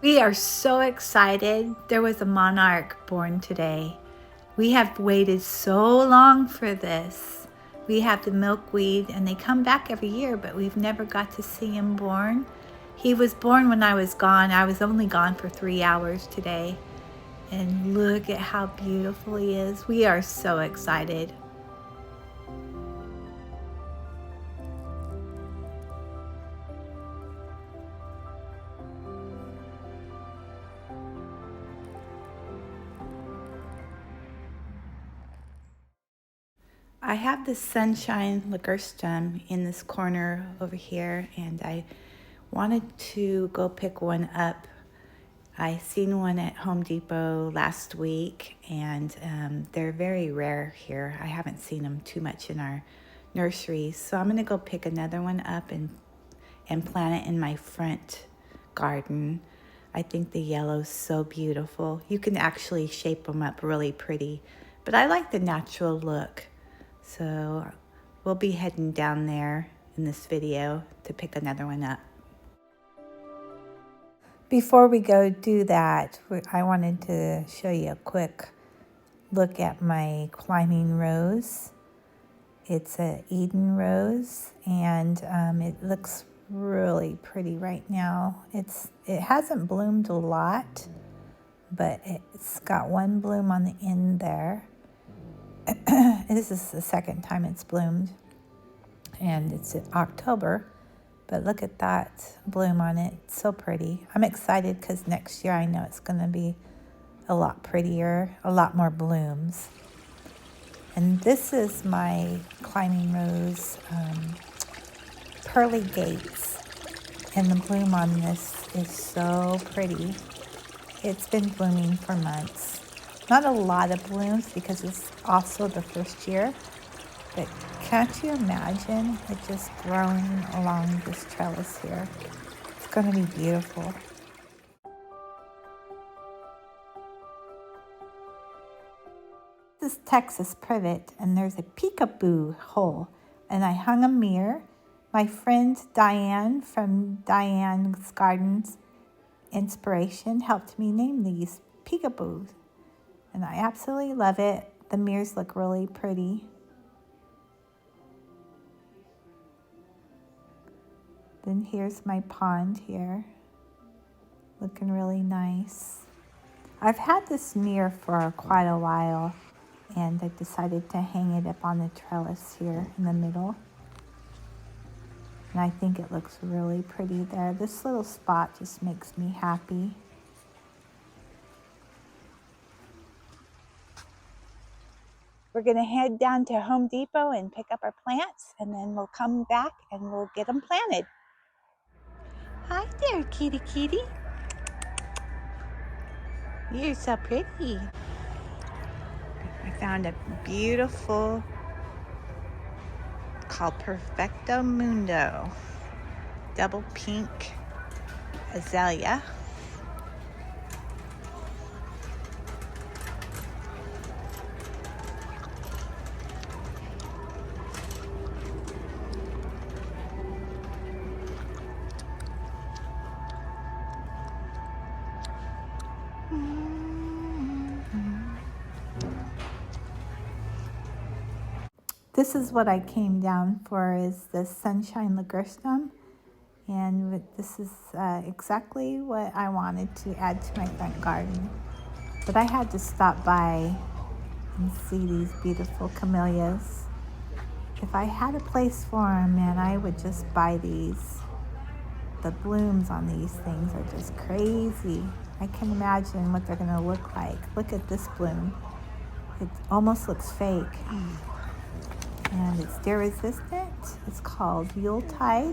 We are so excited. There was a monarch born today. We have waited so long for this. We have the milkweed and they come back every year, but we've never got to see him born. He was born when I was gone. I was only gone for 3 hours today. And look at how beautiful he is. We are so excited. I have this sunshine ligustrum in this corner over here, and I wanted to go pick one up. I seen one at Home Depot last week, and they're very rare here. I haven't seen them too much in our nursery, so I'm gonna go pick another one up and plant it in my front garden. I think the yellow's so beautiful. You can actually shape them up really pretty, but I like the natural look. So we'll be heading down there in this video to pick another one up. Before we go do that, I wanted to show you a quick look at my climbing rose. It's an Eden rose, and it looks really pretty right now. It hasn't bloomed a lot, but it's got one bloom on the end there. This is the second time it's bloomed, and it's in October, but look at that bloom on it. It's so pretty. I'm excited because next year I know it's going to be a lot prettier, a lot more blooms. And this is my climbing rose, Pearly Gates, and the bloom on this is so pretty. It's been blooming for months. Not a lot of blooms because it's also the first year, but can't you imagine it just growing along this trellis here? It's going to be beautiful. This is Texas privet, and there's a peekaboo hole, and I hung a mirror. My friend Diane from Diane's Gardens Inspiration helped me name these peekaboos, and I absolutely love it. The mirrors look really pretty. Then here's my pond here, looking really nice. I've had this mirror for quite a while, and I decided to hang it up on the trellis here in the middle. And I think it looks really pretty there. This little spot just makes me happy. We're gonna head down to Home Depot and pick up our plants, and then we'll come back and we'll get them planted. Hi there, kitty kitty. You're so pretty. I found a beautiful called Perfecto Mundo double pink azalea. This is what I came down for, is the Sunshine Ligustrum, and this is exactly what I wanted to add to my front garden. But I had to stop by and see these beautiful camellias. If I had a place for them, man, I would just buy these. The blooms on these things are just crazy. I can imagine what they're gonna look like. Look at this bloom. It almost looks fake. And it's deer resistant. It's called Yuletide.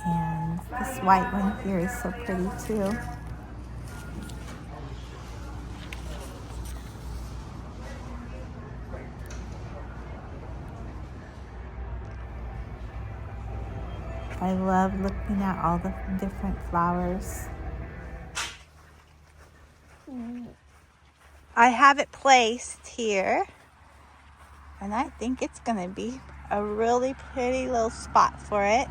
And this white one here is so pretty too. I love looking at all the different flowers. I have it placed here, and I think it's gonna be a really pretty little spot for it.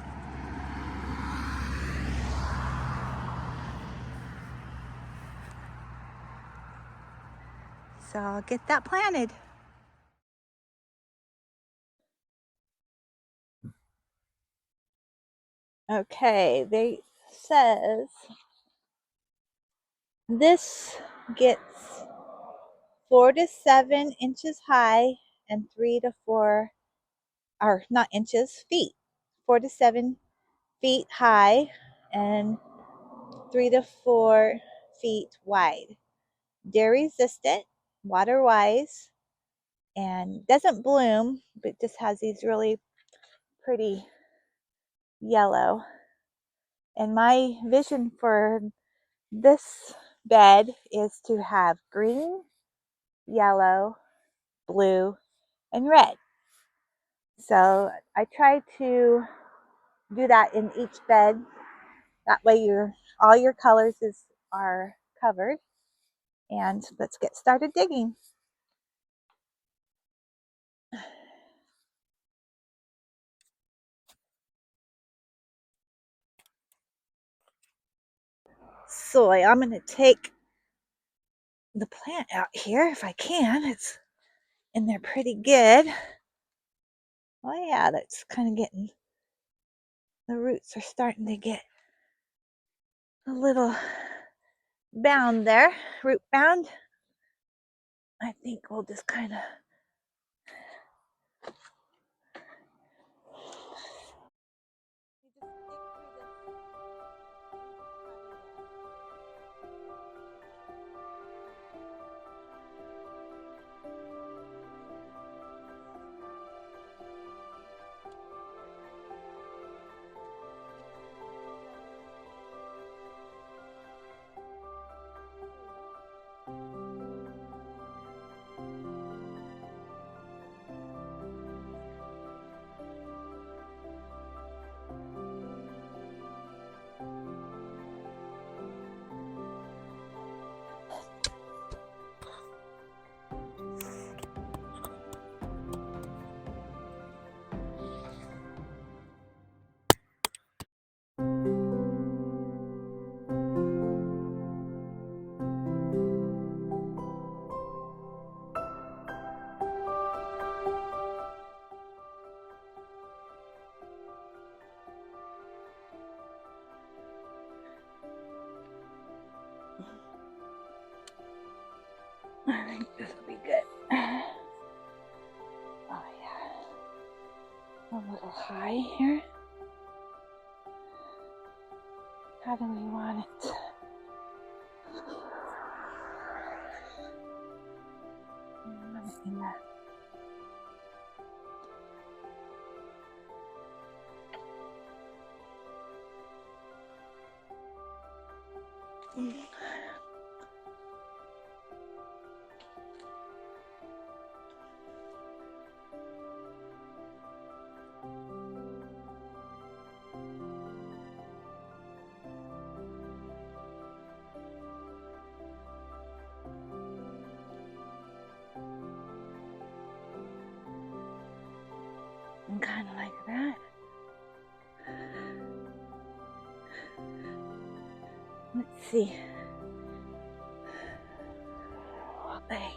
So I'll get that planted. Okay, they says this gets 4 to 7 inches high and 3 to 4, or not inches, feet. 4 to 7 feet high and 3 to 4 feet wide. Deer resistant, water wise, and doesn't bloom, but just has these really pretty yellow. And my vision for this bed is to have green, yellow, blue, and red. So I try to do that in each bed. That way all your colors are covered. And let's get started digging. Soil, I'm going to take the plant out here if I can. It's in there pretty good. Oh yeah, that's kind of getting, the roots are starting to get a little bound there, root bound. I think we'll just kind of I think this will be good. Oh yeah, a little high here. How do we want it? We want it in that. And kind of like that. Let's see. Okay.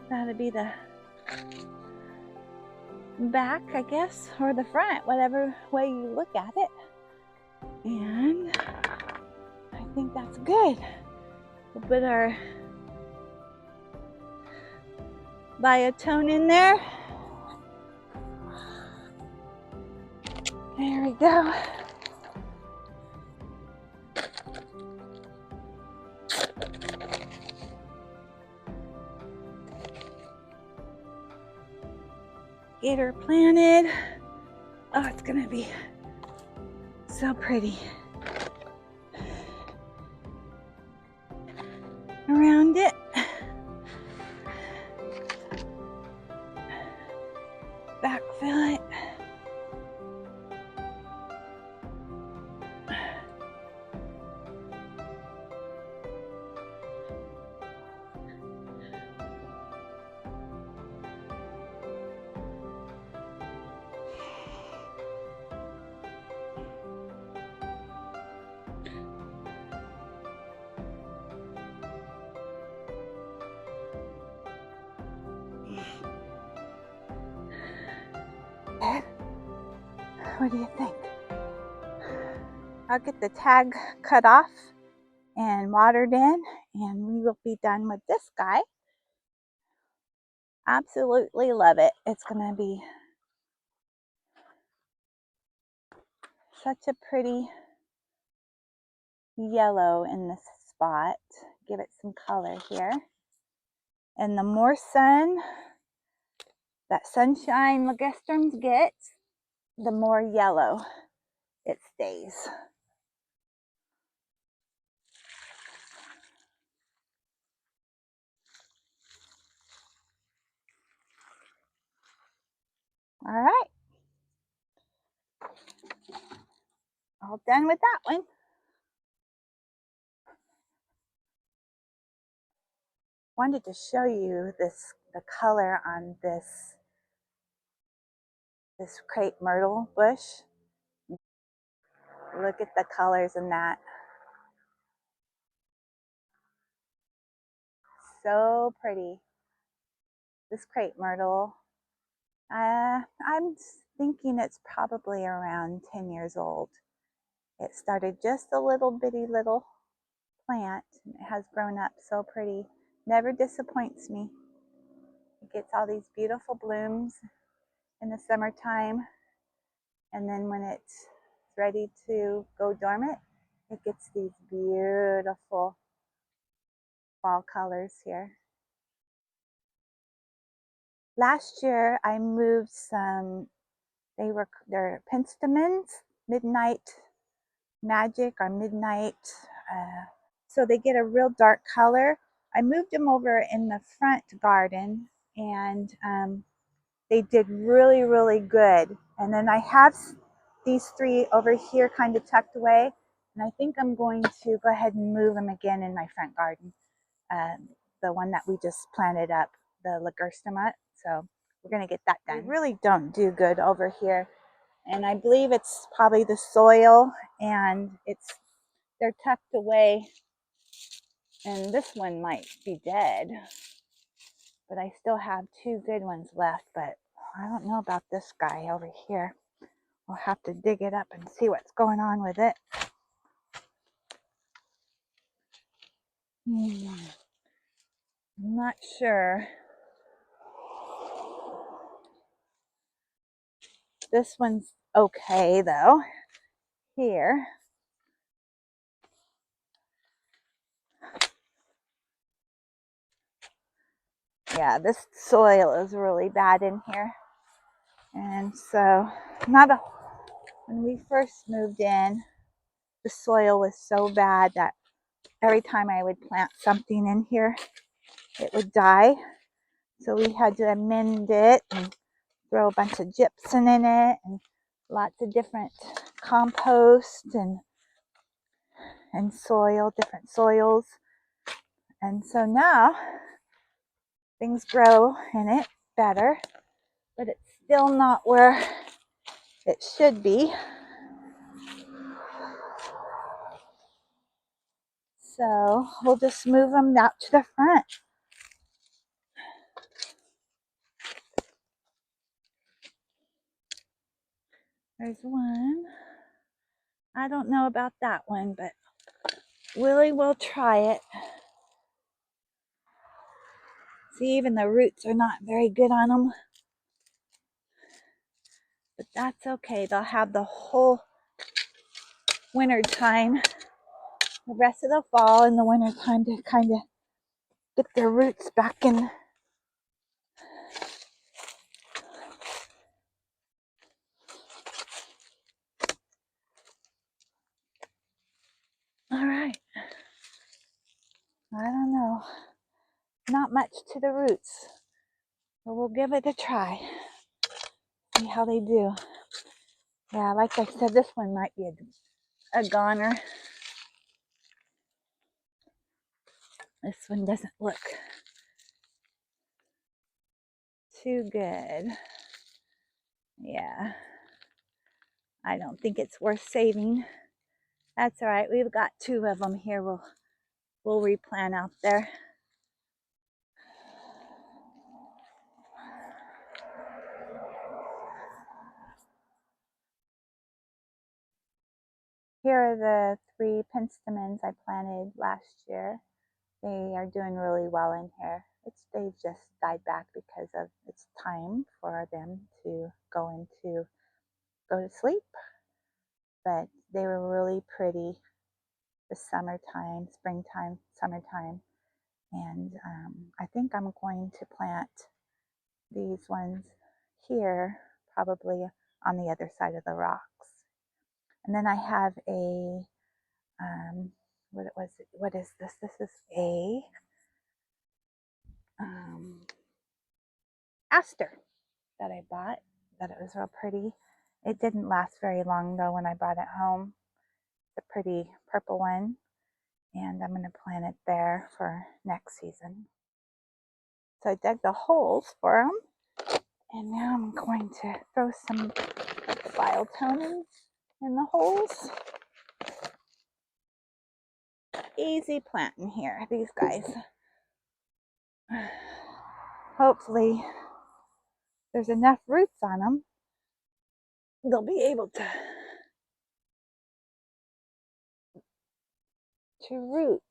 That'll be the back, I guess, or the front, whatever way you look at it. And I think that's good. We'll put our biotone in there. There we go. Get her planted. Oh, it's gonna be so pretty. Around it. Backfill it. What do you think? I'll get the tag cut off and watered in, and we will be done with this guy. Absolutely love it. It's gonna be such a pretty yellow in this spot. Give it some color here. And the more sun that sunshine ligustrums get, the more yellow it stays. All right, all done with that one. Wanted to show you the color on this crepe myrtle bush. Look at the colors in that. So pretty. This crepe myrtle, I'm thinking it's probably around 10 years old. It started just a little bitty little plant. It has grown up so pretty. Never disappoints me. It gets all these beautiful blooms in the summertime, and then when it's ready to go dormant, it gets these beautiful fall colors here. Last year I moved some, they're penstemons, midnight magic or midnight, so they get a real dark color. I moved them over in the front garden, and they did really, really good. And then I have these three over here kind of tucked away, and I think I'm going to go ahead and move them again in my front garden. The one that we just planted up, the ligustrum. So we're going to get that done. They really don't do good over here, and I believe it's probably the soil, and they're tucked away, and this one might be dead, but I still have two good ones left. But I don't know about this guy over here. We'll have to dig it up and see what's going on with it. I'm not sure. This one's okay though. Here. Yeah, this soil is really bad in here. And so when we first moved in, the soil was so bad that every time I would plant something in here, it would die. So we had to amend it and throw a bunch of gypsum in it and lots of different compost and soil, different soils. And so now things grow in it better, but it's still not where it should be. So we'll just move them out to the front. There's one. I don't know about that one, but Willie will try it. See, even the roots are not very good on them. But that's okay. They'll have the whole winter time, the rest of the fall and the winter time to kind of get their roots back in. All right. I don't know. Not much to the roots, but we'll give it a try. See how they do. Yeah, like I said, this one might be a goner. This one doesn't look too good. Yeah, I don't think it's worth saving. That's all right. We've got two of them here. We'll replant out there. Here are the 3 penstemons I planted last year. They are doing really well in here. They've just died back because of it's time for them to go to sleep. But they were really pretty the summertime, springtime, summertime. And I think I'm going to plant these ones here, probably on the other side of the rocks. And then I have a, what is this? This is a aster that I bought, that it was real pretty. It didn't last very long though when I brought it home. It's a pretty purple one, and I'm going to plant it there for next season. So I dug the holes for them, and now I'm going to throw some biotonin in the holes. Easy planting here, these guys. Hopefully there's enough roots on them, they'll be able to root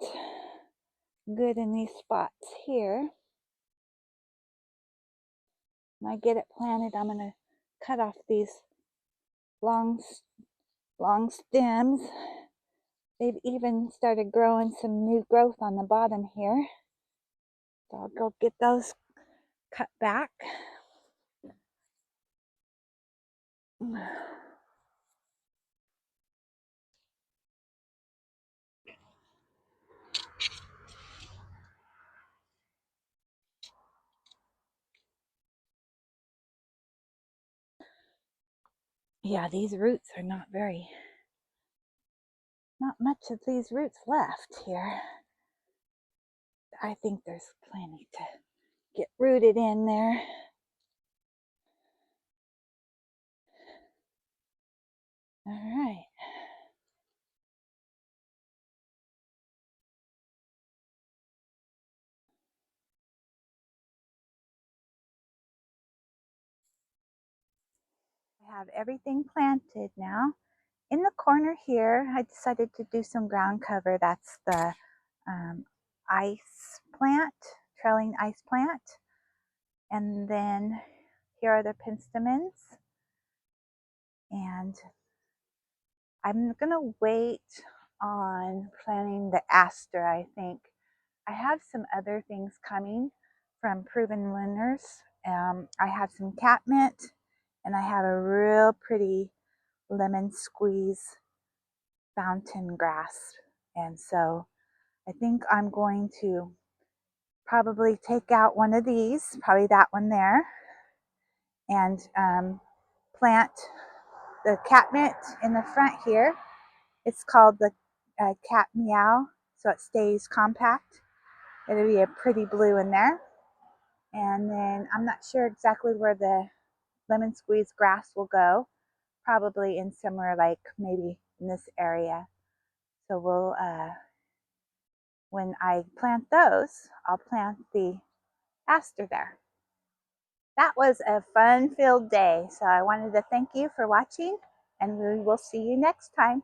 good in these spots here. When I get it planted, I'm going to cut off these long stems. They've even started growing some new growth on the bottom here. So I'll go get those cut back. Yeah, these roots are not much of these roots left here. I think there's plenty to get rooted in there. All right. I have everything planted now. In the corner here, I decided to do some ground cover. That's the ice plant, trailing ice plant. And then here are the penstemons. And I'm gonna wait on planting the aster, I think. I have some other things coming from Proven Winners. I have some catmint, and I have a real pretty lemon squeeze fountain grass. And so I think I'm going to probably take out one of these, probably that one there, and plant the catmint in the front here. It's called the cat meow, so it stays compact. It'll be a pretty blue in there. And then I'm not sure exactly where the lemon squeeze grass will go. Probably in somewhere like maybe in this area. So we'll, when I plant those, I'll plant the aster there. That was a fun-filled day. So I wanted to thank you for watching, and we will see you next time.